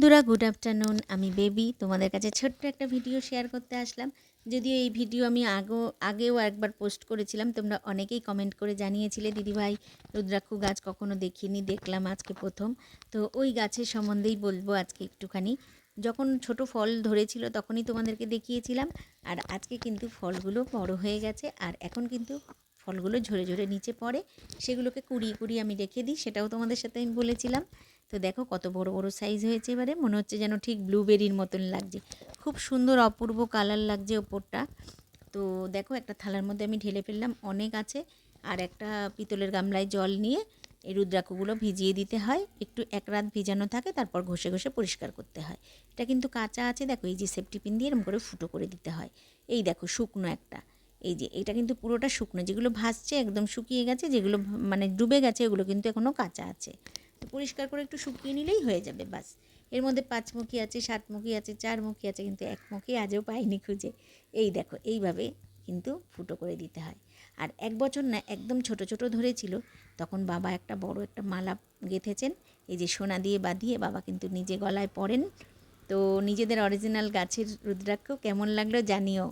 বন্ধুরা good afternoon, আমি baby তোমাদের কাছে ছোট্ট একটা ভিডিও শেয়ার করতে আসলাম। যদিও এই ভিডিও আমি আগেও একবার পোস্ট করেছিলাম, তোমরা অনেকেই কমেন্ট করে জানিয়েছিলে দিদিভাই রুদ্রাক্ষ গাছ কখনো দেখিনি, দেখলাম আজকে প্রথম। তো ওই গাছের সম্বন্ধেই বলবো আজকে একটুখানি। যখন ছোট ফল ধরেছিল তখনই তোমাদেরকে দেখিয়েছিলাম, আর আজকে কিন্তু ফলগুলো বড় হয়ে গেছে, আর এখন কিন্তু ফলগুলো ঝরে ঝরে নিচে পড়ে, সেগুলোকে কুড়িয়ে কুড়িয়ে আমি রেখে দিই, সেটাও তোমাদের সাথে আমি বলেছিলাম। তো দেখো কত বড় বড় সাইজ হয়েছে, এবারে মনে হচ্ছে যেন ঠিক ব্লুবেরির মতন লাগছে, খুব সুন্দর অপূর্ব কালার লাগছে ওপরটা। তো দেখো একটা থালার মধ্যে আমি ঢেলে ফেললাম, অনেক আছে। আর একটা পিতলের গামলায় জল নিয়ে এই রুদ্রাক্ষগুলো ভিজিয়ে দিতে হয়, একটু এক রাত ভিজানো থাকে, তারপর ঘষে ঘষে পরিষ্কার করতে হয়। এটা কিন্তু কাঁচা আছে, দেখো এই যে সেফটি পিন দিয়ে এরকম করে ফুটো করে দিতে হয়। এই দেখো শুকনো একটা, এই যে এটা কিন্তু পুরোটা শুকনো, যেগুলো ভাসছে একদম শুকিয়ে গেছে, যেগুলো মানে ডুবে গেছে ওগুলো কিন্তু এখনও কাঁচা আছে। তো পরিষ্কার করে একটু শুকিয়ে নিলেই হয়ে যাবে, বাস। এর মধ্যে 5মুখী আছে, 7মুখী আছে, 4মুখী আছে, কিন্তু 1মুখী আজও পাইনি খুঁজে। এই দেখো এইভাবে কিন্তু ফুটো করে দিতে হয়। আর 1 বছর না, একদম ছোট ছোট ধরেছিল, তখন বাবা একটা বড় একটা মালা গেঁথেছেন, এই যে সোনা দিয়ে বাঁধিয়ে বাবা কিন্তু নিজে গলায় পরেন। তো নিজেদের অরিজিনাল গাছের রুদ্রাক্ষ কেমন লাগলো জানিও।